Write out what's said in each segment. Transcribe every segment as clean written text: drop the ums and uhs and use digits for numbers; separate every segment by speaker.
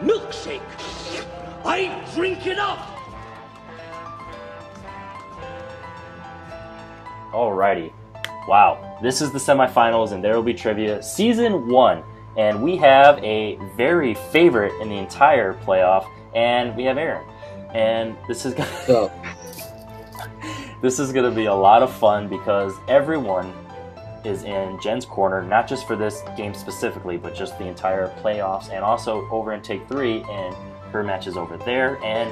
Speaker 1: milkshake. I drink it up.
Speaker 2: Alrighty. Wow. This is the semifinals, and there will be trivia. Season 1. And we have a very favorite in the entire playoff, and we have Aaron. And this is gonna this is gonna be a lot of fun because everyone is in Jen's corner, not just for this game specifically, but just the entire playoffs, and also over in Take 3, and her match is over there, and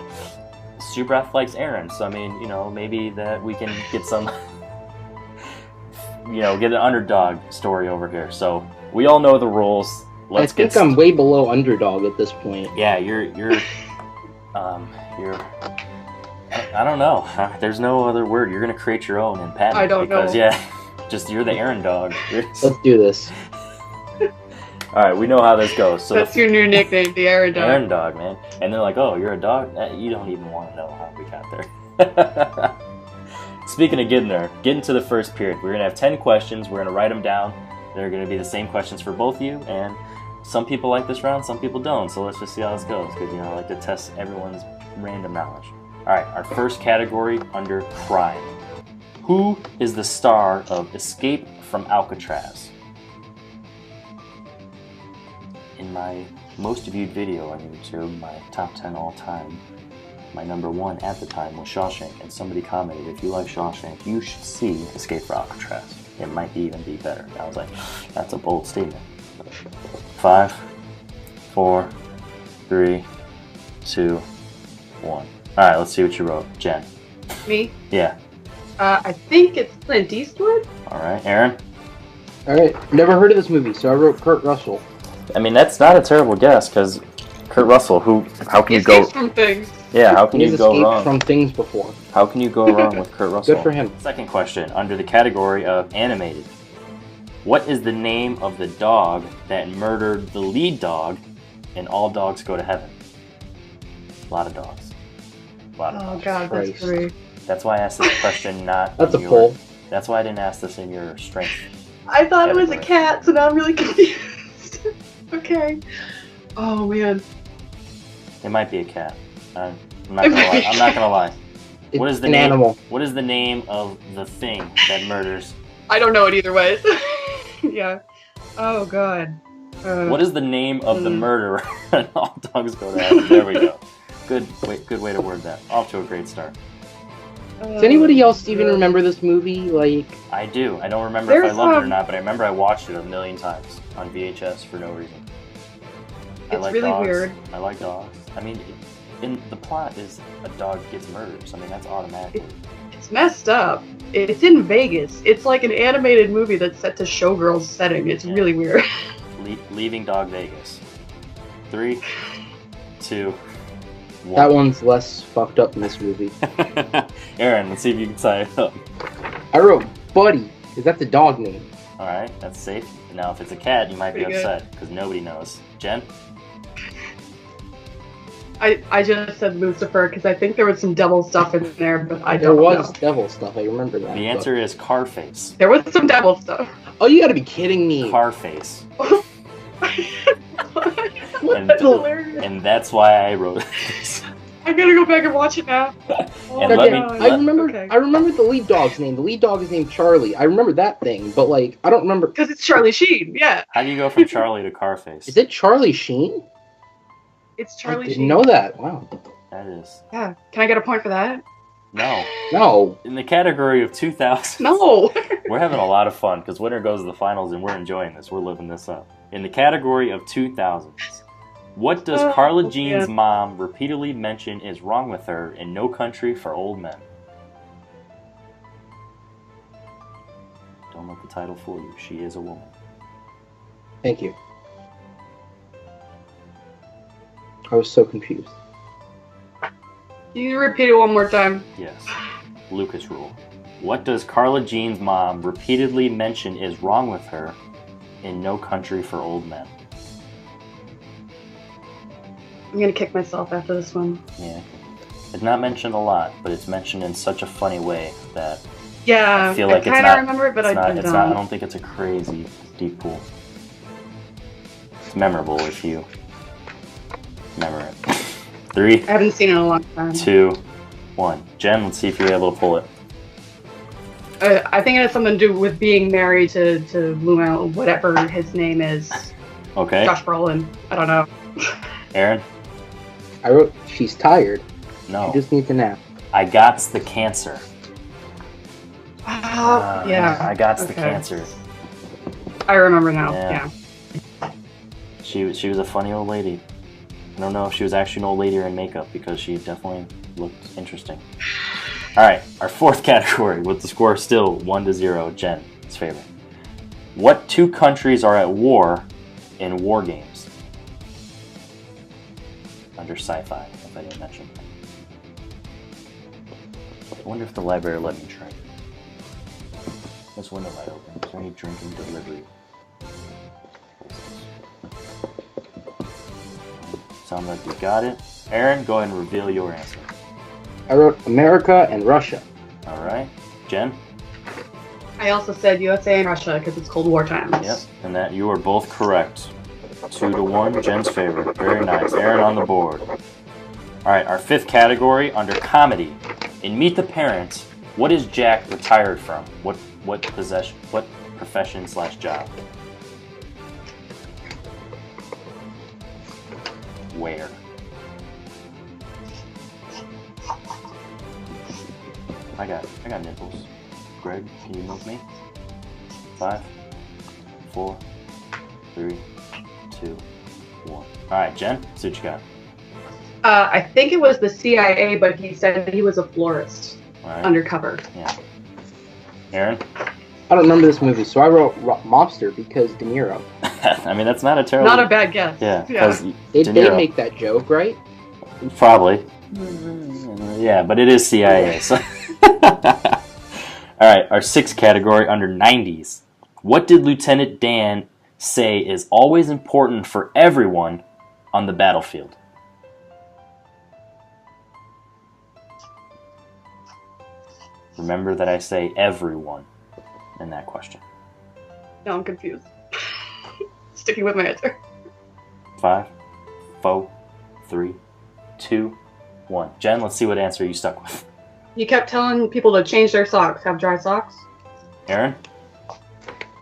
Speaker 2: Subrath likes Aaron, so I mean, you know, maybe that we can get some, you know, get an underdog story over here. So we all know the rules.
Speaker 3: I think I'm way below underdog at this point.
Speaker 2: Yeah, you're I don't know. There's no other word. You're gonna create your own and patent.
Speaker 4: I don't know.
Speaker 2: Yeah, just you're the Aaron dog.
Speaker 3: Let's do this.
Speaker 2: All right, we know how this goes. So
Speaker 4: that's your new nickname, the Aaron dog.
Speaker 2: Aaron dog, man. And they're like, "Oh, you're a dog? You don't even want to know how we got there." Speaking of getting to the first period, we're gonna have 10 questions. We're gonna write them down. They're gonna be the same questions for both of you, and some people like this round, some people don't. So let's just see how this goes, because you know I like to test everyone's random knowledge. All right, our first category under crime. Who is the star of Escape from Alcatraz? In my most viewed video on YouTube, my top 10 all time, my number 1 at the time was Shawshank, and somebody commented, if you like Shawshank, you should see Escape from Alcatraz. It might even be better. And I was like, that's a bold statement. 5, 4, 3, 2, 1. All right, let's see what you wrote, Jen.
Speaker 4: Me?
Speaker 2: Yeah.
Speaker 4: I think it's Clint Eastwood.
Speaker 2: All right, Aaron.
Speaker 3: All right, never heard of this movie, so I wrote Kurt Russell.
Speaker 2: I mean, that's not a terrible guess, because Kurt Russell, how can you go...
Speaker 4: Escapes from things.
Speaker 2: Yeah, how can you go
Speaker 3: escaped
Speaker 2: wrong?
Speaker 3: from things before.
Speaker 2: How can you go wrong with Kurt Russell?
Speaker 3: Good for him.
Speaker 2: Second question, under the category of animated. What is the name of the dog that murdered the lead dog in All Dogs Go to Heaven? A lot of dogs. A lot of dogs.
Speaker 4: Oh god, that's
Speaker 3: Christ.
Speaker 4: great.
Speaker 2: That's why I asked this question not
Speaker 3: That's
Speaker 2: in
Speaker 3: a
Speaker 2: your...
Speaker 3: poll.
Speaker 2: That's why I didn't ask this in your strength.
Speaker 4: I thought it was a
Speaker 2: category.
Speaker 4: cat, so now I'm really confused. Okay. Oh man.
Speaker 2: It might be a cat. I'm not gonna lie. I'm not gonna lie.
Speaker 3: It's
Speaker 2: What is the
Speaker 3: an
Speaker 2: name?
Speaker 3: animal.
Speaker 2: What is the name of the thing that murders?
Speaker 4: I don't know it either way. Yeah. Oh god.
Speaker 2: What is the name of the murderer? in All Dogs Go to Heaven. There we go. Good way to word that. Off to a great start.
Speaker 3: Does anybody else even remember this movie? Like,
Speaker 2: I do. I don't remember if I
Speaker 4: There's,
Speaker 2: loved it or not, but I remember I watched it a million times on VHS for no reason. I
Speaker 4: It's
Speaker 2: like
Speaker 4: really
Speaker 2: dogs.
Speaker 4: weird.
Speaker 2: I like dogs. I mean, in the plot is a dog gets murdered. So I mean, that's automatic.
Speaker 4: It's messed up. It's in Vegas. It's like an animated movie that's set to Showgirls setting. It's really weird.
Speaker 2: Leaving Dog Vegas. 3, 2, 1.
Speaker 3: that one's less fucked up in this movie.
Speaker 2: Aaron, let's see if you can tie it up.
Speaker 3: I wrote Buddy. Is that the dog name?
Speaker 2: All right, that's safe. Now, if it's a cat, you might be
Speaker 4: Pretty good.
Speaker 2: upset because nobody knows. Jen?
Speaker 4: I just said Lucifer because I think there was some devil stuff in there, but I
Speaker 3: There
Speaker 4: don't
Speaker 3: was
Speaker 4: know.
Speaker 3: devil stuff. I remember that.
Speaker 2: The answer is Carface.
Speaker 4: There was some devil stuff.
Speaker 3: Oh, you gotta be kidding me.
Speaker 2: Carface. And,
Speaker 4: That's hilarious.
Speaker 2: and that's why I wrote this.
Speaker 4: I gotta go back and watch it now. Oh
Speaker 2: And
Speaker 4: my
Speaker 2: let me-
Speaker 4: God.
Speaker 3: I remember.
Speaker 4: Okay.
Speaker 3: I remember the lead dog's name. The lead dog is named Charlie. I remember that thing, but like, I don't remember.
Speaker 4: Because it's Charlie Sheen, yeah.
Speaker 2: How do you go from Charlie to Carface?
Speaker 3: Is it Charlie Sheen?
Speaker 4: It's Charlie
Speaker 3: I didn't
Speaker 4: Sheen.
Speaker 3: know that. Wow.
Speaker 2: That is.
Speaker 4: Yeah. Can I get a point for that?
Speaker 2: No.
Speaker 3: No.
Speaker 2: In the category of 2000.
Speaker 4: No.
Speaker 2: We're having a lot of fun because winner goes to the finals and we're enjoying this. We're living this up. In the category of 2000s, what does
Speaker 4: Oh,
Speaker 2: Carla Jean's
Speaker 4: yeah.
Speaker 2: mom repeatedly mention is wrong with her in No Country for Old Men? Don't let the title fool you. She is a woman.
Speaker 3: Thank you. I was so confused.
Speaker 4: Can you repeat it one more time?
Speaker 2: Yes. Lucas rule. What does Carla Jean's mom repeatedly mention is wrong with her in No Country for Old Men?
Speaker 4: I'm gonna kick myself after this one.
Speaker 2: Yeah. It's not mentioned a lot, but it's mentioned in such a funny way that
Speaker 4: Yeah,
Speaker 2: I feel like
Speaker 4: I
Speaker 2: it's
Speaker 4: kind
Speaker 2: not.
Speaker 4: of remember it, but
Speaker 2: it's not,
Speaker 4: I
Speaker 2: it's
Speaker 4: don't.
Speaker 2: not. I don't think it's a crazy deep pool. It's memorable if you Never it. 3,
Speaker 4: I haven't seen it in a long time.
Speaker 2: 2, 1. Jen, let's see if you're able to pull it.
Speaker 4: I think it has something to do with being married to Luma, whatever his name is.
Speaker 2: Okay.
Speaker 4: Josh Brolin. I don't know.
Speaker 2: Aaron?
Speaker 3: I wrote, she's tired.
Speaker 2: No.
Speaker 3: She just needs a nap.
Speaker 2: I Got's the Cancer.
Speaker 4: Yeah.
Speaker 2: I Got's the
Speaker 4: Okay.
Speaker 2: Cancer.
Speaker 4: I remember now.
Speaker 2: Yeah.
Speaker 4: Yeah.
Speaker 2: She was a funny old lady. I don't know if she was actually an old lady or in makeup because she definitely looked interesting. All right, our fourth category with the score still 1-0. Jen's favorite. What two countries are at war in war games? Under sci-fi, if I didn't mention. I wonder if the library let me try. This window might open. Is there any drinking delivery? Sound like you got it. Aaron, go ahead and reveal your answer.
Speaker 3: I wrote America and Russia.
Speaker 2: All right. Jen?
Speaker 4: I also said USA and Russia because it's Cold War times.
Speaker 2: Yep. And that you are both correct. 2-1. Jen's favorite. Very nice. Aaron on the board. All right. Our fifth category under comedy. In Meet the Parents, what is Jack retired from? What profession/job? Where? I got nipples. Greg, can you move me? 5, 4, 3, 2, 1. All right, Jen, see what you got.
Speaker 4: I think it was the CIA, but he said he was a florist.
Speaker 2: All right.
Speaker 4: Undercover.
Speaker 2: Yeah. Aaron?
Speaker 3: I don't remember this movie, so I wrote Mobster because De Niro.
Speaker 2: I mean, that's not a terrible...
Speaker 4: Not a bad guess.
Speaker 2: Yeah, because
Speaker 3: They
Speaker 2: De
Speaker 3: did
Speaker 2: Niro...
Speaker 3: make that joke, right?
Speaker 2: Probably. Yeah, but it is CIA, so... Alright, our sixth category under 90s. What did Lieutenant Dan say is always important for everyone on the battlefield? Remember that I say everyone in that question.
Speaker 4: No, I'm confused. Sticking with my answer.
Speaker 2: 5, 4, 3, 2, 1. Jen, let's see what answer you stuck with.
Speaker 4: You kept telling people to change their socks, have dry socks.
Speaker 2: Aaron?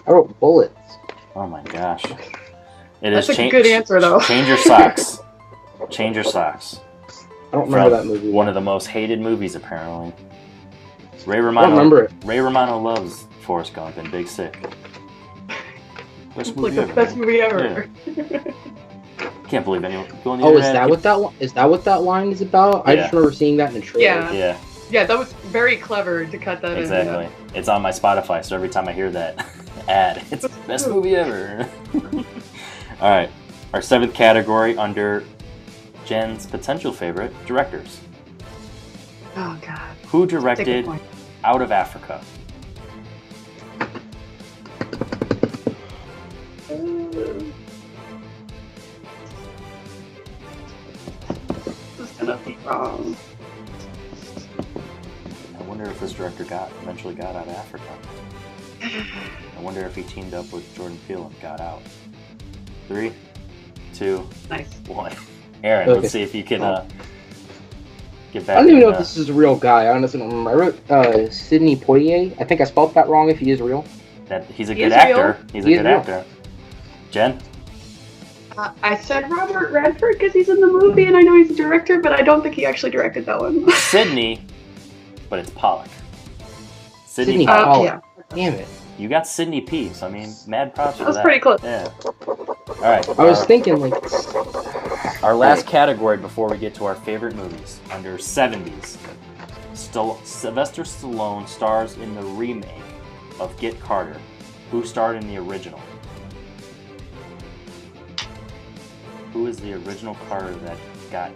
Speaker 3: I wrote bullets.
Speaker 2: Oh my gosh. It
Speaker 4: That's
Speaker 2: is
Speaker 4: a good answer, though.
Speaker 2: Change your socks. Change your socks.
Speaker 3: I don't remember
Speaker 2: From
Speaker 3: that movie.
Speaker 2: one of the most hated movies, apparently. Ray
Speaker 3: I don't
Speaker 2: Romano.
Speaker 3: remember it.
Speaker 2: Ray Romano loves Forrest Gump and Big Sick. Best
Speaker 4: It's like
Speaker 2: movie
Speaker 4: the
Speaker 2: ever,
Speaker 4: best
Speaker 2: man.
Speaker 4: movie ever.
Speaker 2: Yeah. Can't believe anyone. Go on the
Speaker 3: Oh, is
Speaker 2: internet.
Speaker 3: that what that line is about? I
Speaker 2: Yeah.
Speaker 3: just remember seeing that in the trailer.
Speaker 4: Yeah.
Speaker 2: Yeah,
Speaker 4: Yeah, that was very clever to cut that
Speaker 2: exactly.
Speaker 4: in.
Speaker 2: It's on my Spotify, so every time I hear that ad, it's the best movie ever. All right, our seventh category under Jen's potential favorite, directors.
Speaker 4: Oh, God.
Speaker 2: Who
Speaker 4: Take a
Speaker 2: directed
Speaker 4: point.
Speaker 2: Out of Africa?
Speaker 4: This is gonna be wrong.
Speaker 2: I wonder if this director eventually got out of Africa. I wonder if he teamed up with Jordan Peele and got out. 3, 2,
Speaker 4: Nice.
Speaker 2: 1. Aaron,
Speaker 3: Okay.
Speaker 2: let's see if you can get
Speaker 3: I
Speaker 2: back.
Speaker 3: don't even know
Speaker 2: in,
Speaker 3: if this is a real guy. I honestly don't remember. I wrote Sidney Poitier. I think I spelled that wrong if he is real.
Speaker 2: that he's a
Speaker 4: He
Speaker 2: good
Speaker 4: is
Speaker 2: actor.
Speaker 4: real.
Speaker 2: He's
Speaker 3: He
Speaker 2: a
Speaker 3: is
Speaker 2: good
Speaker 3: real.
Speaker 2: actor. Jen?
Speaker 4: I said Robert Redford because he's in the movie and I know he's a director, but I don't think he actually directed that one.
Speaker 2: Sydney, but it's Pollock. Sydney
Speaker 3: Sidney
Speaker 2: Pollock.
Speaker 3: Pollock.
Speaker 4: Yeah.
Speaker 3: Damn it.
Speaker 2: You got Sydney P, so I mean, mad props for
Speaker 4: That was
Speaker 2: that.
Speaker 4: pretty close.
Speaker 2: Yeah. All right.
Speaker 3: I was thinking like
Speaker 2: Our last category before we get to our favorite movies under 70s. Sylvester Stallone stars in the remake of Get Carter. Who starred in the original? Who is the original Carter that got?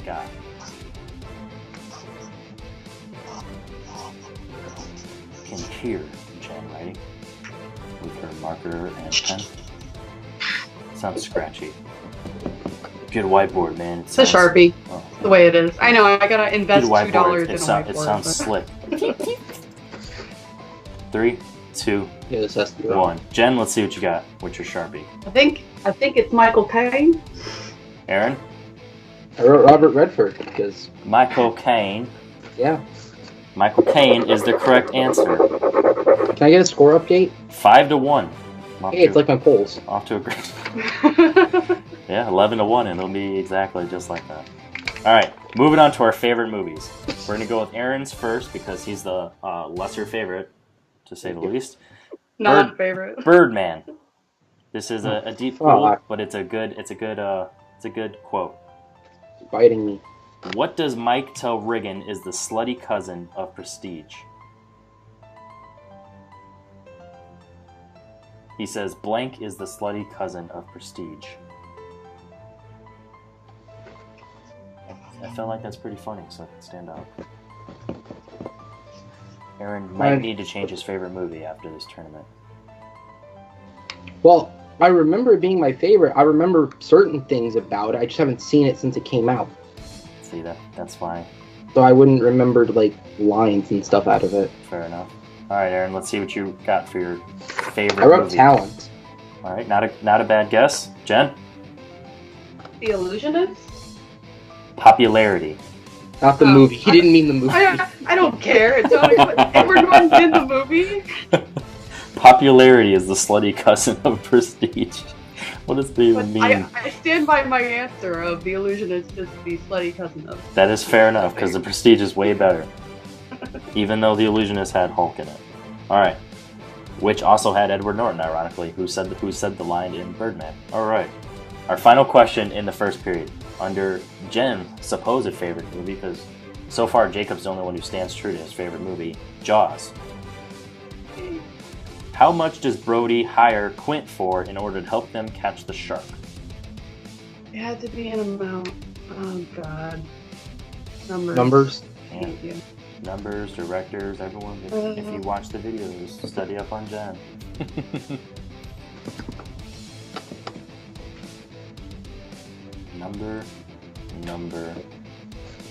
Speaker 2: Can hear Jen writing with her marker and pen. Sounds scratchy. Good whiteboard, man.
Speaker 4: It's a Sharpie,
Speaker 2: Oh,
Speaker 4: the way it is. I know, I gotta invest
Speaker 2: good whiteboard.
Speaker 4: $2 in a
Speaker 2: It
Speaker 4: whiteboard.
Speaker 2: sounds
Speaker 4: but-
Speaker 2: slick. 3, 2,
Speaker 3: yeah, this has to be wrong.
Speaker 2: 1. Jen, let's see what you got. What's your Sharpie?
Speaker 4: I think it's Michael Caine.
Speaker 2: Aaron?
Speaker 3: I wrote Robert Redford because,
Speaker 2: Michael Caine.
Speaker 3: yeah.
Speaker 2: Michael Caine is the correct answer.
Speaker 3: Can I get a score update?
Speaker 2: 5-1.
Speaker 3: Hey, it's like my polls.
Speaker 2: Off to a great. Yeah, 11-1, and it'll be exactly just like that. All right, moving on to our favorite movies. We're gonna go with Aaron's first because he's the lesser favorite, to say the least.
Speaker 4: Not favorite.
Speaker 2: Birdman. This is a deep pool,
Speaker 3: Oh,
Speaker 2: but it's a good quote.
Speaker 3: Biting me.
Speaker 2: What does Mike tell Riggin is the slutty cousin of Prestige? He says blank is the slutty cousin of Prestige. I feel like that's pretty funny, so it can stand out. Aaron might need to change his favorite movie after this tournament.
Speaker 3: Well, I remember it being my favorite. I remember certain things about it. I just haven't seen it since it came out.
Speaker 2: See, that's fine.
Speaker 3: So I wouldn't remember, like, lines and stuff out of it.
Speaker 2: Fair enough. All right, Aaron, let's see what you got for your favorite
Speaker 3: I wrote
Speaker 2: movie.
Speaker 3: Talent.
Speaker 2: All right, not a bad guess. Jen?
Speaker 4: The Illusionist?
Speaker 2: Popularity.
Speaker 3: Not the movie. He didn't mean the movie.
Speaker 4: I don't care. Tell me what Edward Norton's in the movie.
Speaker 2: Popularity is the slutty cousin of Prestige. What does that even mean?
Speaker 4: I stand by my answer of The Illusionist is the slutty cousin of.
Speaker 2: That is fair enough, because the Prestige is way better. Even though The Illusionist had Hulk in it. Alright. Which also had Edward Norton, ironically, who said the line in Birdman. Alright. Our final question in the first period. Under Jen's supposed favorite movie, because so far Jacob's the only one who stands true to his favorite movie, Jaws. How much does Brody hire Quint for in order to help them catch the shark?
Speaker 4: It had to be an amount. Oh god.
Speaker 3: Numbers?
Speaker 2: Yeah.
Speaker 4: Thank you.
Speaker 2: Numbers, directors, everyone. If you watch the videos, study up on Jen. Number, and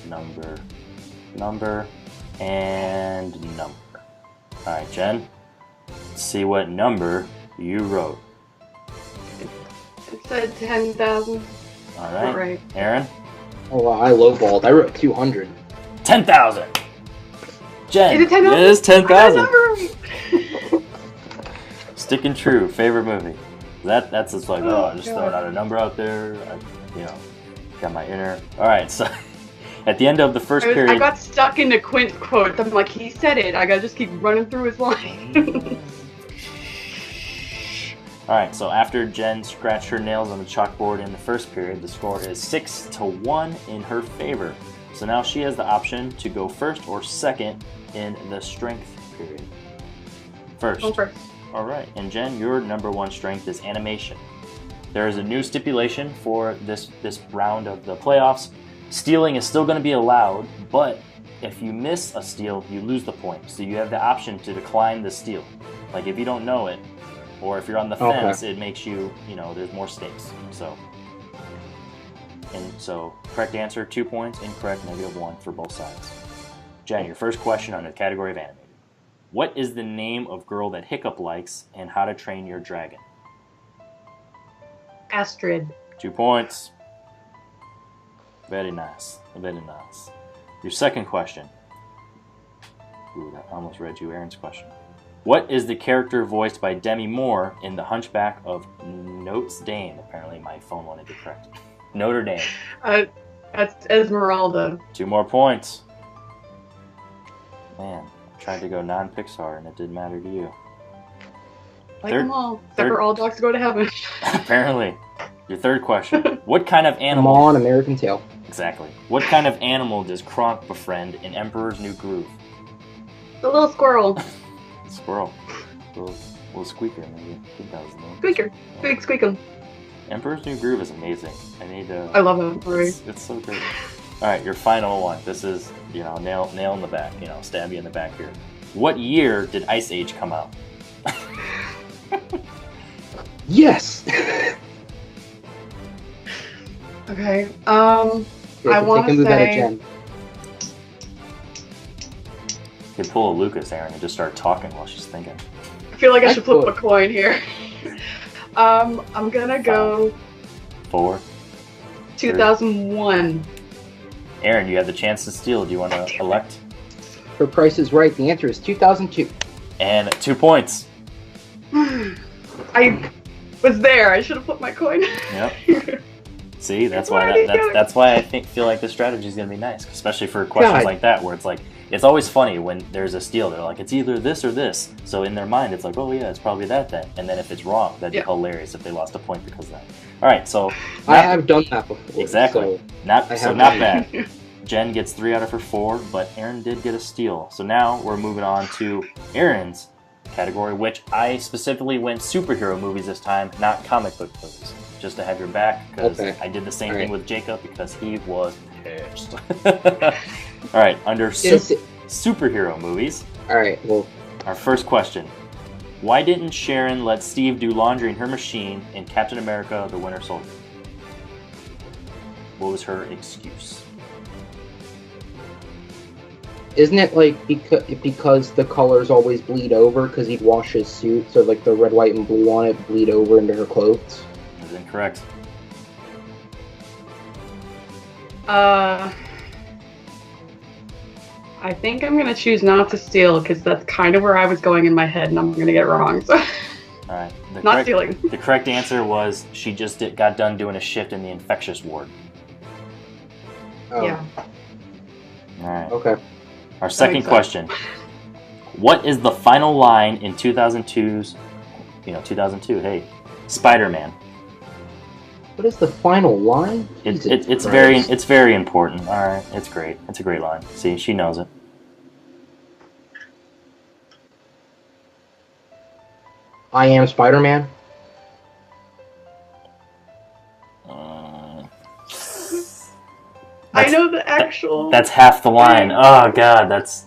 Speaker 2: number. Alright, Jen. Let's see what number you wrote.
Speaker 4: It said 10,000.
Speaker 2: Alright.
Speaker 4: Right.
Speaker 2: Aaron?
Speaker 3: Oh, wow, I lowballed. I wrote 200.
Speaker 2: 10,000! Jen!
Speaker 4: Is it 10,000?
Speaker 2: It is 10,000!
Speaker 4: Right.
Speaker 2: Sticking true. Favorite movie. That's just like, just throwing out a number out there. Got my inner. Alright, so at the end of the first period.
Speaker 4: I got stuck in the Quint quote. I'm like, he said it. I gotta just keep running through his line.
Speaker 2: Alright, so after Jen scratched her nails on the chalkboard in the first period, the score is 6-1 in her favor. So now she has the option to go first or second in the strength period. First.
Speaker 4: Go first.
Speaker 2: Alright, and Jen, your number one strength is animation. There is a new stipulation for this round of the playoffs. Stealing is still going to be allowed, but if you miss a steal, you lose the point. So you have the option to decline the steal. Like if you don't know it, or if you're on the fence, it makes you, there's more stakes. So correct answer, 2 points. Incorrect, -1 for both sides. Jen, your first question under the category of animated. What is the name of girl that Hiccup likes and How to Train Your Dragon?
Speaker 4: Astrid.
Speaker 2: 2 points. Very nice. Very nice. Your second question. Ooh, I almost read you Aaron's question. What is the character voiced by Demi Moore in The Hunchback of Notre Dame? Apparently my phone wanted to correct. Notre Dame.
Speaker 4: That's Esmeralda.
Speaker 2: 2 more points. Man, I tried to go non-Pixar and it didn't matter to you.
Speaker 4: Like them all. Except for All Dogs Go to Heaven.
Speaker 2: Apparently. Your third question. What kind of animal...
Speaker 3: Come on, American Tail.
Speaker 2: Exactly. What kind of animal does Kronk befriend in Emperor's New Groove?
Speaker 4: The little squirrel.
Speaker 2: Squirrel. Little squeaker, maybe.
Speaker 4: Squeaker. Big squeaker.
Speaker 2: Emperor's New Groove is amazing.
Speaker 4: I love it.
Speaker 2: It's so great. Alright, your final one. This is, nail in the back. Stab you in the back here. What year did Ice Age come out?
Speaker 3: Yes!
Speaker 4: Okay, I want to say...
Speaker 2: You can pull a Lucas, Aaron, and just start talking while she's thinking.
Speaker 4: I feel like I should flip a coin here. I'm gonna go...
Speaker 2: 4,
Speaker 4: 2001.
Speaker 2: Aaron, you have the chance to steal. Do you want to elect?
Speaker 3: For Price is Right, the answer is 2002.
Speaker 2: And 2 points.
Speaker 4: I was there. I should have put my coin.
Speaker 2: Yep. See, that's why that's why I feel like this strategy is gonna be nice, especially for questions like that, where it's like it's always funny when there's a steal. They're like, it's either this or this. So in their mind, it's like, oh yeah, it's probably that then. And then if it's wrong, that'd be hilarious if they lost a point because of that. All right, so
Speaker 3: I have done that before.
Speaker 2: Exactly.
Speaker 3: So
Speaker 2: not bad. Jen gets 3 out of her 4, but Aaron did get a steal. So now we're moving on to Aaron's category, which I specifically went superhero movies this time, not comic book movies, just to have your back, because I did the same thing with Jacob because he was pissed. All right, under superhero movies.
Speaker 3: All right, well,
Speaker 2: our first question: why didn't Sharon let Steve do laundry in her machine in Captain America: The Winter Soldier? What was her excuse?
Speaker 3: isn't it like because the colors always bleed over because he'd wash his suit, so like the red, white, and blue on it bleed over into her clothes?
Speaker 2: That's incorrect.
Speaker 4: I think I'm gonna choose not to steal because that's kind of where I was going in my head, and I'm gonna get it wrong. So.
Speaker 2: All right.
Speaker 4: Not stealing.
Speaker 2: The correct answer was she just got done doing a shift in the infectious ward.
Speaker 3: Oh.
Speaker 4: Yeah.
Speaker 2: All right.
Speaker 3: Okay.
Speaker 2: Our second question. What is the final line in 2002's, 2002, hey, Spider-Man?
Speaker 3: What is the final line?
Speaker 2: It's very important. All right, it's great. It's a great line. See, she knows it.
Speaker 3: I am Spider-Man.
Speaker 4: I know the actual.
Speaker 2: That's half the line. Oh God, that's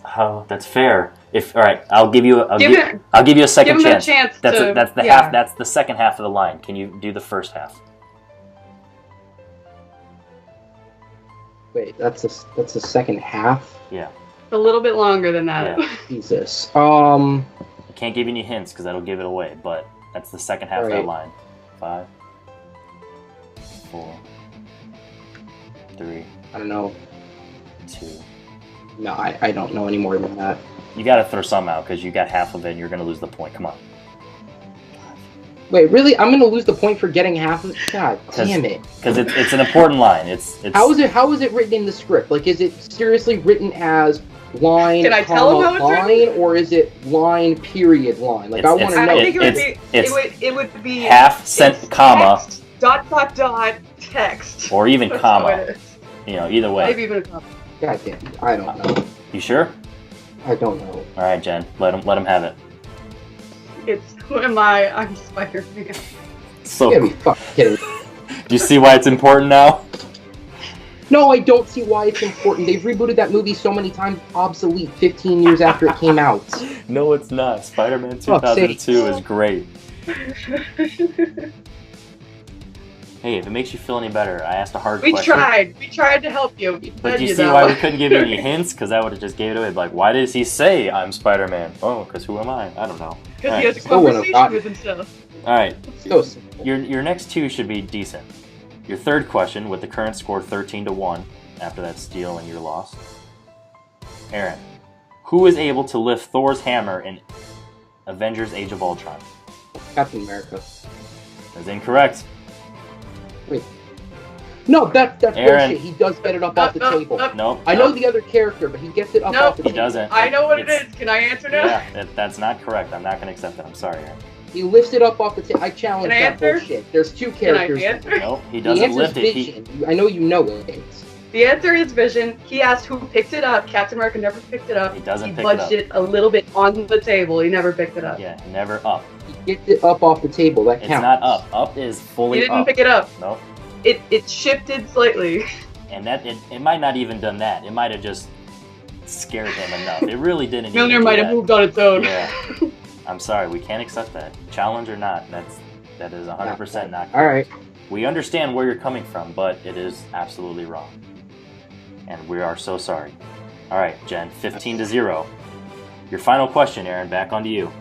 Speaker 2: fair. All right, I'll give you a second chance. That's the half. That's the second half of the line. Can you do the first half?
Speaker 3: Wait, that's the second half.
Speaker 2: Yeah.
Speaker 4: A little bit longer than that.
Speaker 2: Yeah.
Speaker 3: Jesus.
Speaker 2: I can't give you any hints because that'll give it away. But that's the second half of that line. 5, 4, 3.
Speaker 3: I don't know.
Speaker 2: 2.
Speaker 3: No, I don't know any more than that.
Speaker 2: You got to throw some out because you got half of it and you're going to lose the point. Come on.
Speaker 3: Wait, really? I'm going to lose the point for getting half of it? God damn it.
Speaker 2: Because it's an important line. It's
Speaker 3: How is it written in the script? Like, is it seriously written as line,
Speaker 4: Can I tell him how it's
Speaker 3: line,
Speaker 4: written?
Speaker 3: or is it line, period, line? Like, I want to know.
Speaker 4: I think it would be
Speaker 2: half cent comma
Speaker 4: text, ... text.
Speaker 2: or even
Speaker 4: That's
Speaker 2: comma. Either way.
Speaker 4: Maybe even a comma.
Speaker 3: God damn it. I don't know.
Speaker 2: You sure?
Speaker 3: I don't know.
Speaker 2: All right, Jen. Let him have it.
Speaker 4: It's who am I? I'm Spider-Man.
Speaker 2: So.
Speaker 3: You gotta be fucking kidding.
Speaker 2: Do you see why it's important now?
Speaker 3: No, I don't see why it's important. They've rebooted that movie so many times, obsolete 15 years after it came out.
Speaker 2: No, it's not. Spider-Man 2002 is great. Hey, if it makes you feel any better, I asked a hard question.
Speaker 4: We tried to help you.
Speaker 2: But do you see why we couldn't give you any hints? Because that would have just gave it away. Like, why does he say I'm Spider-Man? Oh, because who am I? I don't know.
Speaker 4: Because he has a conversation with himself.
Speaker 2: All right.
Speaker 3: So
Speaker 2: your next two should be decent. Your third question, with the current score 13-1 after that steal and your loss. Aaron, who is able to lift Thor's hammer in Avengers: Age of Ultron?
Speaker 3: Captain America.
Speaker 2: That's incorrect.
Speaker 3: Wait. No, that's
Speaker 2: Aaron.
Speaker 3: bullshit. He does get it up off the table.
Speaker 2: Nope.
Speaker 3: I know the other character, but he gets it up off the table.
Speaker 2: He doesn't.
Speaker 4: I know what it is. Can I answer now?
Speaker 2: Yeah, that's not correct. I'm not going to accept that. I'm sorry, Aaron.
Speaker 3: He lifts it up off the table. I challenge
Speaker 4: Can I
Speaker 3: that
Speaker 4: answer?
Speaker 3: bullshit. There's two characters.
Speaker 4: Can I answer?
Speaker 2: Nope, he
Speaker 3: The
Speaker 2: doesn't
Speaker 3: answer's
Speaker 2: lift it.
Speaker 3: Vision. I know you know it.
Speaker 4: The answer is Vision. He asked who picked it up. Captain America never picked it up.
Speaker 2: He doesn't pick it
Speaker 4: budged
Speaker 2: up.
Speaker 4: it a little bit on the table. He never picked it up.
Speaker 2: Yeah, never up.
Speaker 3: He gets it up off the table. That
Speaker 2: It's
Speaker 3: counts.
Speaker 2: not up. Up is fully
Speaker 4: He didn't
Speaker 2: up.
Speaker 4: pick it up.
Speaker 2: Nope.
Speaker 4: It shifted slightly.
Speaker 2: And that it might not even done that. It might have just scared him enough. It really didn't.
Speaker 4: Mjolnir
Speaker 2: even
Speaker 4: might
Speaker 2: do
Speaker 4: have
Speaker 2: that.
Speaker 4: moved on its own.
Speaker 2: Yeah. I'm sorry, we can't accept that. Challenge or not, that is 100% not correct.
Speaker 3: All right.
Speaker 2: We understand where you're coming from, but it is absolutely wrong. And we are so sorry. All right, Jen, 15-0. Your final question, Aaron, back onto you.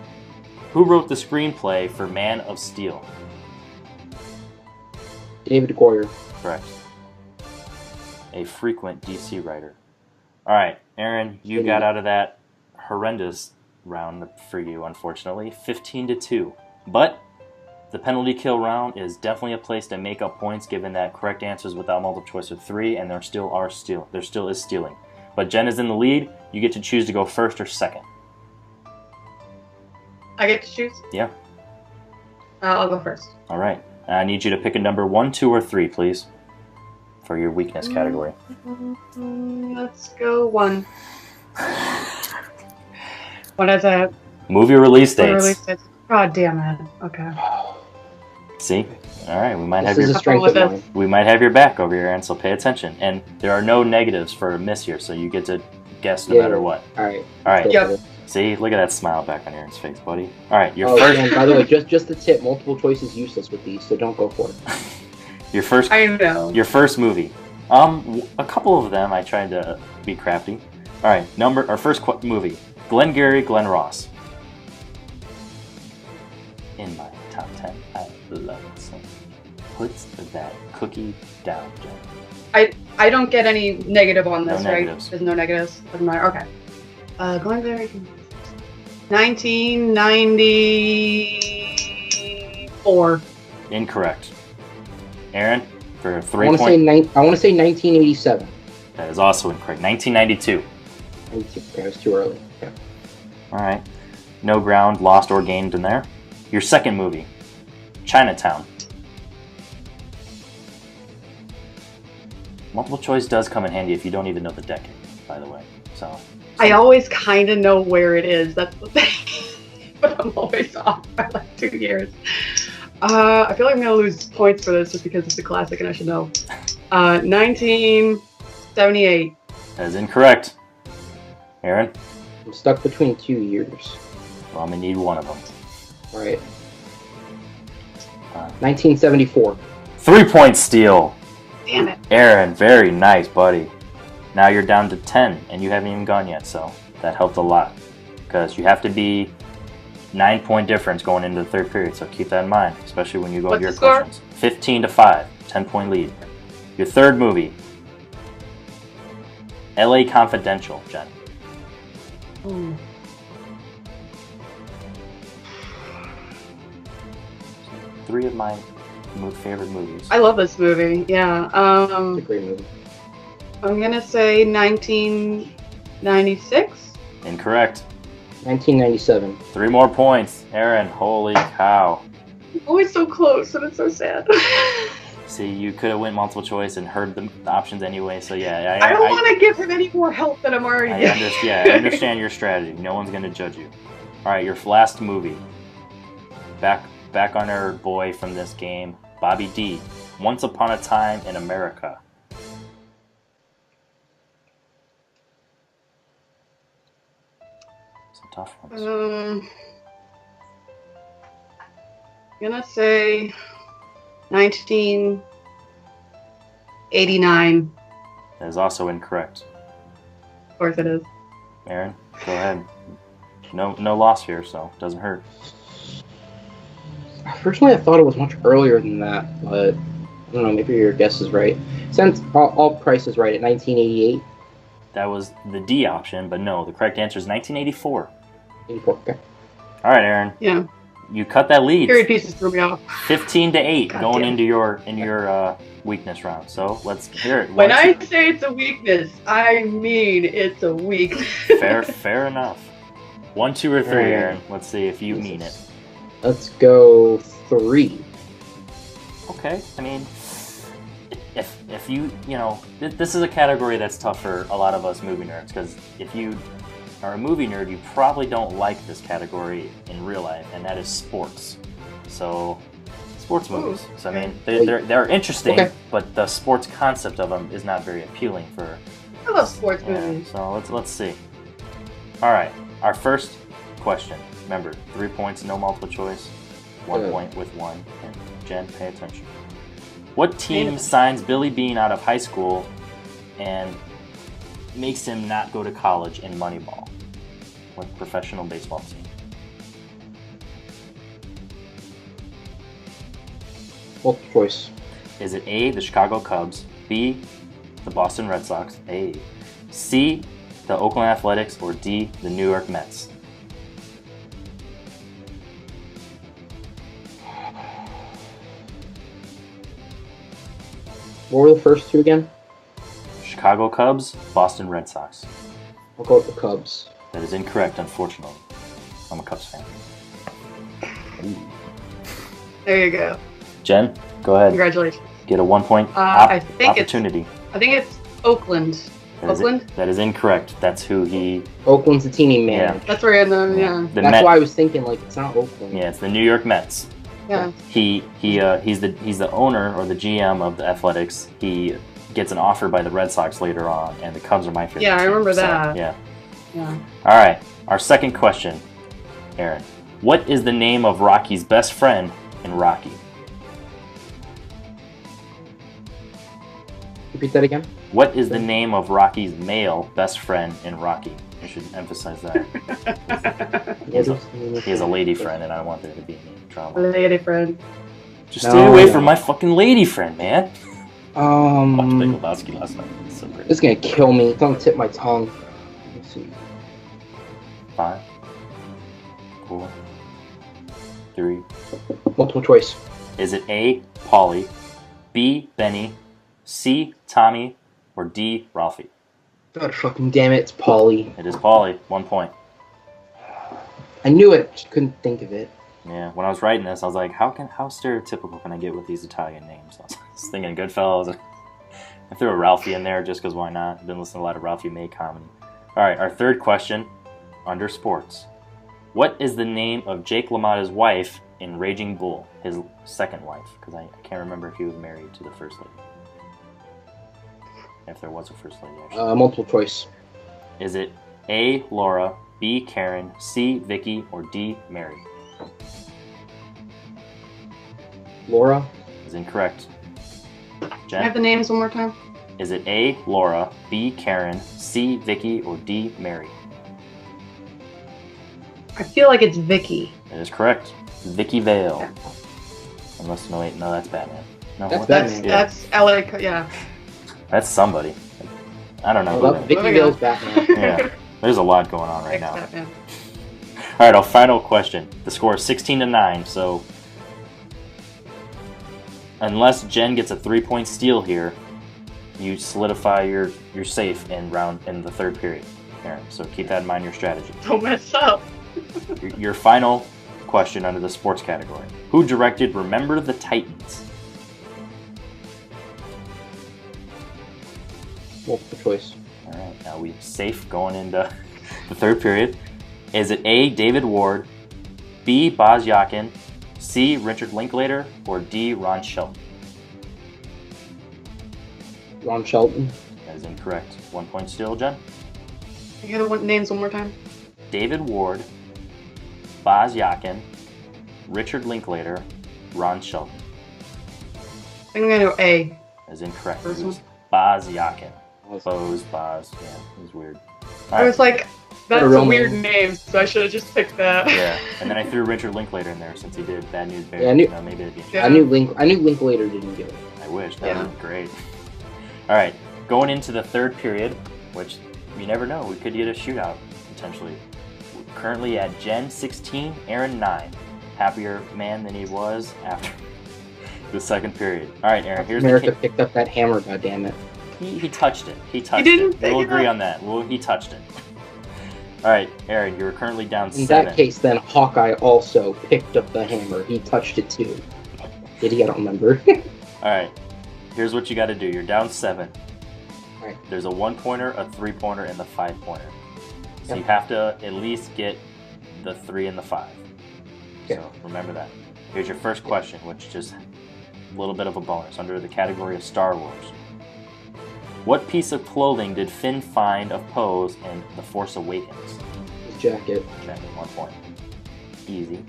Speaker 2: Who wrote the screenplay for Man of Steel?
Speaker 3: David Goyer.
Speaker 2: Correct. a frequent DC writer. All right, Aaron, you got out of that horrendous round for you, unfortunately, 15-2. But the penalty kill round is definitely a place to make up points, given that correct answers without multiple choice are 3, and there still is stealing. But Jen is in the lead. You get to choose to go first or second.
Speaker 4: I get to choose?
Speaker 2: Yeah.
Speaker 4: I'll go first.
Speaker 2: All right. I need you to pick a number 1, 2, or 3, please, for your weakness category.
Speaker 4: Let's go 1. What is that?
Speaker 2: Movie release dates.
Speaker 4: God damn it. Okay.
Speaker 2: See? All right. We might have
Speaker 3: This is
Speaker 2: your
Speaker 3: a strength of mine.
Speaker 2: we might have your back over here, Aaron. So pay attention. And there are no negatives for a miss here, so you get to guess no matter what.
Speaker 3: All right.
Speaker 2: All right.
Speaker 4: Yep.
Speaker 2: See, look at that smile back on Aaron's face, buddy. All right, your
Speaker 3: Oh,
Speaker 2: first.
Speaker 3: and by the way, just a tip: multiple choice is useless with these, so don't go for it.
Speaker 2: Your first.
Speaker 4: I know.
Speaker 2: Your first movie. A couple of them I tried to be crafty. All right, our first movie: Glengarry Glen Ross. In my top 10, I love it. So put that cookie down, Jen.
Speaker 4: I don't get any negative on this,
Speaker 2: No
Speaker 4: right?
Speaker 2: negatives.
Speaker 4: There's no negatives. Doesn't matter. Okay. Glengarry. 1994.
Speaker 2: Incorrect. Aaron, for 3
Speaker 3: I want to say
Speaker 2: points.
Speaker 3: I want to say 1987.
Speaker 2: That is also incorrect. 1992.
Speaker 3: Okay, it was too early. Okay.
Speaker 2: All right. No ground lost or gained in there. Your second movie, Chinatown. Multiple choice does come in handy if you don't even know the decade, by the way. So
Speaker 4: I always kind of know where it is. That's the thing. But I'm always off by like 2 years. I feel like I'm going to lose points for this just because it's a classic and I should know. 1978.
Speaker 2: that is incorrect. Aaron,
Speaker 3: I'm stuck between 2 years.
Speaker 2: well, I'm going to need one of them.
Speaker 3: All right. 1974.
Speaker 2: 3-point steal.
Speaker 4: Damn it.
Speaker 2: Aaron, very nice, buddy. Now you're down to 10, and you haven't even gone yet, so that helped a lot. Because you have to be 9-point difference going into the third period, so keep that in mind, especially when you go
Speaker 4: What's
Speaker 2: to your
Speaker 4: the score?
Speaker 2: questions. 15-5, 10-point lead. Your third movie, LA Confidential, Jen.
Speaker 4: Ooh.
Speaker 2: Three of my favorite movies.
Speaker 4: I love this movie. Yeah.
Speaker 3: It's a great movie.
Speaker 4: I'm going to say 1996.
Speaker 2: Incorrect.
Speaker 3: 1997.
Speaker 2: 3 more points. Aaron, holy cow.
Speaker 4: Always so close, and it's so sad.
Speaker 2: See, you could have went multiple choice and heard the options anyway, so yeah.
Speaker 4: I don't want to give him any more help than I'm already getting.
Speaker 2: I understand your strategy. No one's going to judge you. All right, your last movie. Back on our boy from this game, Bobby D. Once Upon a Time in America. Some tough ones.
Speaker 4: I'm gonna say 1989.
Speaker 2: That is also incorrect.
Speaker 4: Of course it is.
Speaker 2: Aaron, go ahead. No loss here, so it doesn't hurt.
Speaker 3: Personally, I thought it was much earlier than that, but I don't know. Maybe your guess is right. Since all Price is right at 1988.
Speaker 2: That was the D option, but no, the correct answer is 1984.
Speaker 3: 84. Okay.
Speaker 2: All right, Aaron,
Speaker 4: Yeah.
Speaker 2: you cut that lead.
Speaker 4: Period pieces threw me off.
Speaker 2: 15-8
Speaker 4: God
Speaker 2: going
Speaker 4: damn.
Speaker 2: into your weakness round. So let's hear it.
Speaker 4: When
Speaker 2: One,
Speaker 4: I
Speaker 2: two-
Speaker 4: say it's a weakness, I mean it's a weakness.
Speaker 2: fair enough. 1, 2, or 3,
Speaker 3: Alright.
Speaker 2: Aaron. Let's see if you mean it.
Speaker 3: Let's go 3.
Speaker 2: Okay. I mean, if you this is a category that's tough for a lot of us movie nerds, because if you are a movie nerd, you probably don't like this category in real life, and that is sports. So, sports movies. So I mean, they're interesting,
Speaker 3: Okay.
Speaker 2: but the sports concept of them is not very appealing for.
Speaker 4: I love sports
Speaker 2: Yeah,
Speaker 4: movies.
Speaker 2: so let's see. All right, our first question. Remember, 3 points, no multiple choice. 1 point with 1. And Jen, pay attention. What team signs Billy Bean out of high school and makes him not go to college in Moneyball? What professional baseball team?
Speaker 3: Multiple choice.
Speaker 2: Is it A, the Chicago Cubs, B, the Boston Red Sox, A. C, the Oakland Athletics, or D, the New York Mets?
Speaker 3: What were the first two again?
Speaker 2: Chicago Cubs, Boston Red Sox.
Speaker 3: I'll go with the Cubs.
Speaker 2: That is incorrect, unfortunately. I'm a Cubs fan. Ooh.
Speaker 4: There you go.
Speaker 2: Jen, go ahead.
Speaker 4: Congratulations.
Speaker 2: Get a 1 point
Speaker 4: I think
Speaker 2: opportunity.
Speaker 4: I think it's Oakland. Oakland?
Speaker 2: That is incorrect. That's who he...
Speaker 3: Oakland's a team manager.
Speaker 4: That's random, yeah.
Speaker 3: That's why I was thinking, like, it's not Oakland.
Speaker 2: Yeah, it's the New York Mets.
Speaker 4: Yeah.
Speaker 2: He's the owner or the GM of the Athletics. He gets an offer by the Red Sox later on, and the Cubs are my favorite.
Speaker 4: Yeah, I remember
Speaker 2: team,
Speaker 4: that.
Speaker 2: Yeah.
Speaker 4: Yeah.
Speaker 2: All right, our second question, Aaron. What is the name of Rocky's best friend in Rocky?
Speaker 3: Repeat that again?
Speaker 2: What is the name of Rocky's male best friend in Rocky? I should emphasize that. He has a lady friend, and I don't want there to be any drama.
Speaker 4: Lady friend.
Speaker 2: Just stay away from my fucking lady friend, man. Watched Big Lebowski last night. It's so great.
Speaker 3: It's gonna kill me. Don't tip my tongue. Let's see.
Speaker 2: 5, 4, 3.
Speaker 3: Multiple choice.
Speaker 2: Is it A, Polly, B, Benny, C, Tommy, or D, Ralphie?
Speaker 3: God fucking damn it, it's Polly.
Speaker 2: It is Polly. 1 point.
Speaker 3: I knew it, just couldn't think of it.
Speaker 2: Yeah, when I was writing this, I was like, how stereotypical can I get with these Italian names? I was thinking Goodfellas. I threw a Ralphie in there just because why not? I've been listening to a lot of Ralphie May comedy. All right, our third question, under sports. What is the name of Jake LaMotta's wife in Raging Bull, his second wife? Because I can't remember if he was married to the first lady. If there was a first lady, actually.
Speaker 3: Multiple choice.
Speaker 2: Is it A, Laura, B, Karen, C, Vicky, or D, Mary?
Speaker 3: Laura?
Speaker 2: Is incorrect.
Speaker 4: Can
Speaker 2: Jen?
Speaker 4: I have the names one more time?
Speaker 2: Is it A, Laura, B, Karen, C, Vicky, or D, Mary?
Speaker 4: I feel like it's Vicky.
Speaker 2: That is correct. Vicky Vale. Unless, no, wait, no, that's Batman. No,
Speaker 3: That's
Speaker 2: what?
Speaker 3: Batman.
Speaker 4: That's LA, yeah.
Speaker 2: That's somebody. I don't know.
Speaker 3: Well,
Speaker 2: who that is.
Speaker 3: Vicky Vale's Batman.
Speaker 2: Yeah, there's a lot going on right now.
Speaker 4: Ex-Batman.
Speaker 2: All right, our final question. The score is 16-9, so unless Jen gets a 3-point steal here, you solidify your safe in the third period, Aaron. So keep that in mind in your strategy.
Speaker 4: Don't mess up.
Speaker 2: Your final question under the sports category. Who directed Remember the Titans?
Speaker 3: Multiple choice.
Speaker 2: All right, now we safe going into the third period. Is it A, David Ward, B, Boz Yakin, C, Richard Linklater, or D, Ron Shelton?
Speaker 3: Ron Shelton.
Speaker 2: That is incorrect. 1 point still, Jen.
Speaker 4: Can you hear the names one more time?
Speaker 2: David Ward, Boz Yakin, Richard Linklater, Ron Shelton.
Speaker 4: I think I'm gonna go A.
Speaker 2: That is incorrect.
Speaker 4: First
Speaker 2: It was
Speaker 4: one?
Speaker 2: Boz Yakin. Boz. Yeah, it was weird. All
Speaker 4: I
Speaker 2: right.
Speaker 4: was like, that's
Speaker 3: a
Speaker 4: a
Speaker 3: real
Speaker 4: weird
Speaker 3: name.
Speaker 4: name, so I should have just picked that.
Speaker 2: Yeah, and then I threw Richard Linklater in there since he did Bad News Bears.
Speaker 3: Yeah, I knew-
Speaker 2: Maybe it'd be
Speaker 4: Yeah.
Speaker 3: I knew Linklater didn't get it.
Speaker 2: I wish. That
Speaker 4: Yeah.
Speaker 2: would be great. All right, going into the third period, which you never know. We could get a shootout, potentially. We're currently at Jen 16, Aaron 9. Happier man than he was after the second period. All right, Aaron, here's
Speaker 3: America
Speaker 2: the
Speaker 3: picked up that hammer, goddammit.
Speaker 2: He touched it. He touched
Speaker 4: didn't
Speaker 2: it.
Speaker 4: pick
Speaker 2: We'll
Speaker 4: it
Speaker 2: agree
Speaker 4: up.
Speaker 2: on that. He touched it. All right, Aaron, you're currently down
Speaker 3: In
Speaker 2: 7.
Speaker 3: that case, then Hawkeye also picked up the hammer. He touched it too. Did he? I don't remember.
Speaker 2: All right, here's what you got to do. You're down 7.
Speaker 3: All right.
Speaker 2: There's a 1-pointer, a 3-pointer, and the 5-pointer. So
Speaker 3: Yep.
Speaker 2: you have to at least get the 3 and the 5.
Speaker 3: Okay.
Speaker 2: So remember that. Here's your first question, which is just a little bit of a bonus under the category of Star Wars. What piece of clothing did Finn find of Poe's in The Force Awakens?
Speaker 3: His jacket.
Speaker 2: Check it, 1 point. Easy.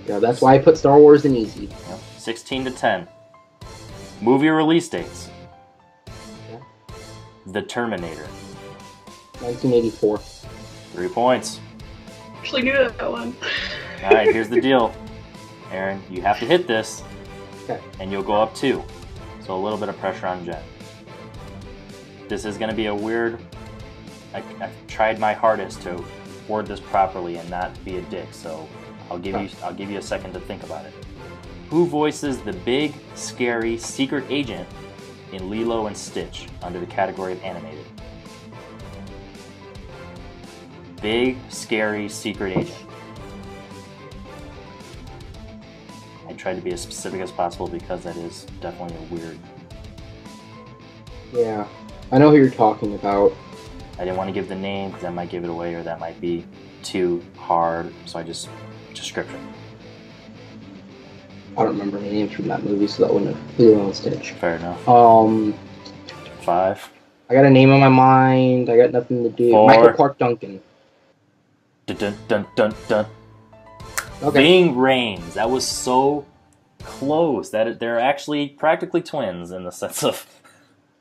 Speaker 3: Yeah, that's why I put Star Wars in easy.
Speaker 2: Yep. 16-10. Movie release dates.
Speaker 3: Yeah.
Speaker 2: The Terminator.
Speaker 3: 1984.
Speaker 2: 3 points.
Speaker 4: Actually knew that one.
Speaker 2: All right, here's the deal. Aaron, you have to hit this,
Speaker 3: Okay.
Speaker 2: and you'll go up 2. So a little bit of pressure on Jen. this is going to be a weird. I've tried my hardest to word this properly and not be a dick, so I'll give you a second to think about it. Who voices the big, scary secret agent in Lilo and Stitch under the category of animated? Big, scary secret agent. I tried to be as specific as possible because that is definitely a weird.
Speaker 3: Yeah, I know who you're talking about.
Speaker 2: I didn't want to give the name because that might give it away or that might be too hard, so I just description.
Speaker 3: I don't remember any names from that movie, so that wouldn't have Lilo and Stitch.
Speaker 2: Fair enough. 5.
Speaker 3: I got a name on my mind. I got nothing to do.
Speaker 2: 4.
Speaker 3: Michael Clark Duncan.
Speaker 2: Dun dun dun dun dun.
Speaker 3: Okay.
Speaker 2: Ving Rhames. That was so close. That they're actually practically twins in the sense of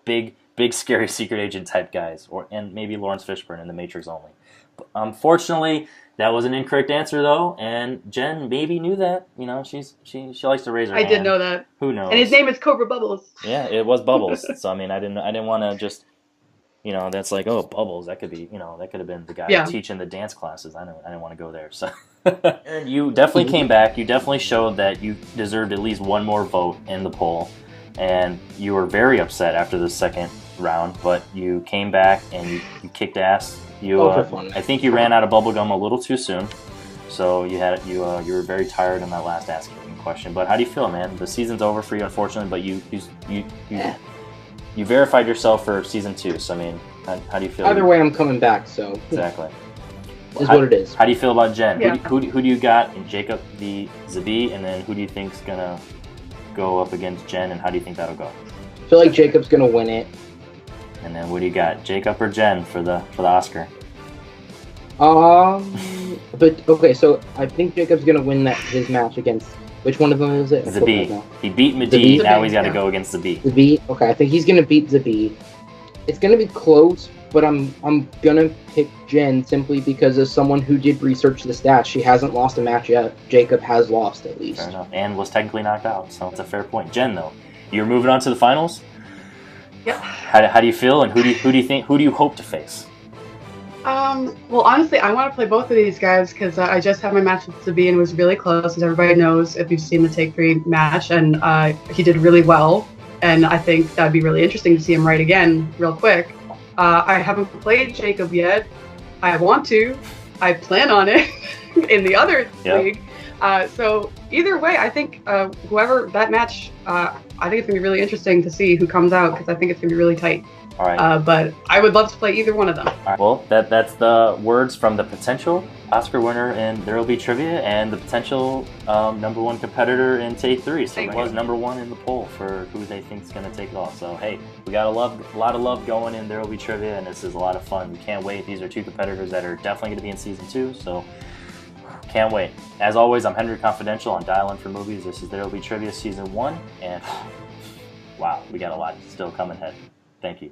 Speaker 2: big, scary secret agent type guys, and maybe Lawrence Fishburne in The Matrix only. But unfortunately, that was an incorrect answer though, and Jen maybe knew that. You know, she likes to raise her hand.
Speaker 4: I did know that.
Speaker 2: Who knows?
Speaker 4: And his name is Cobra Bubbles.
Speaker 2: Yeah, it was Bubbles. So I mean, I didn't want to just, you know, that's like, oh, Bubbles. That could be, you know, that could have been the guy teaching the dance classes. I didn't want to go there. So and you definitely came back. You definitely showed that you deserved at least one more vote in the poll, and you were very upset after the second round, but you came back and you kicked ass. I think you ran out of bubblegum a little too soon, so you were very tired in that last asking question. But how do you feel, man? The season's over for you, unfortunately, but you verified yourself for season 2. So I mean, how do you feel?
Speaker 3: Either way, I'm coming back. So
Speaker 2: exactly,
Speaker 3: is what it is.
Speaker 2: How do you feel about Jen?
Speaker 4: Yeah.
Speaker 2: Who do you got in Jacob v. Zabi, and then who do you think's gonna go up against Jen, and how do you think that'll go?
Speaker 3: I feel like Jacob's gonna win it.
Speaker 2: And then what do you got, Jacob or Jen for the Oscar?
Speaker 3: But okay, so I think Jacob's gonna win his match against which one of them is it?
Speaker 2: Zabi. He beat Medivh. Now he's got to go against Zabi.
Speaker 3: Zabi. Okay, I think he's gonna beat Zabi. It's gonna be close, but I'm gonna pick Jen simply because as someone who did research the stats, she hasn't lost a match yet. Jacob has lost at least.
Speaker 2: Fair enough, and was technically knocked out, so it's a fair point. Jen, though, you're moving on to the finals.
Speaker 4: Yep.
Speaker 2: How do you feel, and who do you hope to face?
Speaker 4: Well, honestly, I want to play both of these guys because I just had my match with Zabi and it was really close, as everybody knows if you've seen the Take 3 match, and he did really well, and I think that'd be really interesting to see him right again real quick. I haven't played Jacob yet. I want to. I plan on it in the other league. So either way, I think whoever that match, I think it's going to be really interesting to see who comes out because I think it's going to be really tight.
Speaker 2: All right.
Speaker 4: But I would love to play either one of them.
Speaker 2: All right. Well, that's the words from the potential Oscar winner in There Will Be Trivia and the potential #1 competitor in Take 3. So it was #1 in the poll for who they think is going to take it off. So hey, we got a lot of love going in There Will Be Trivia, and this is a lot of fun. We can't wait. These are 2 competitors that are definitely going to be in season 2. So can't wait. As always, I'm Henry Confidential on Dial In for Movies. This is There Will Be Trivia season 1, and wow, we got a lot still coming ahead. Thank you.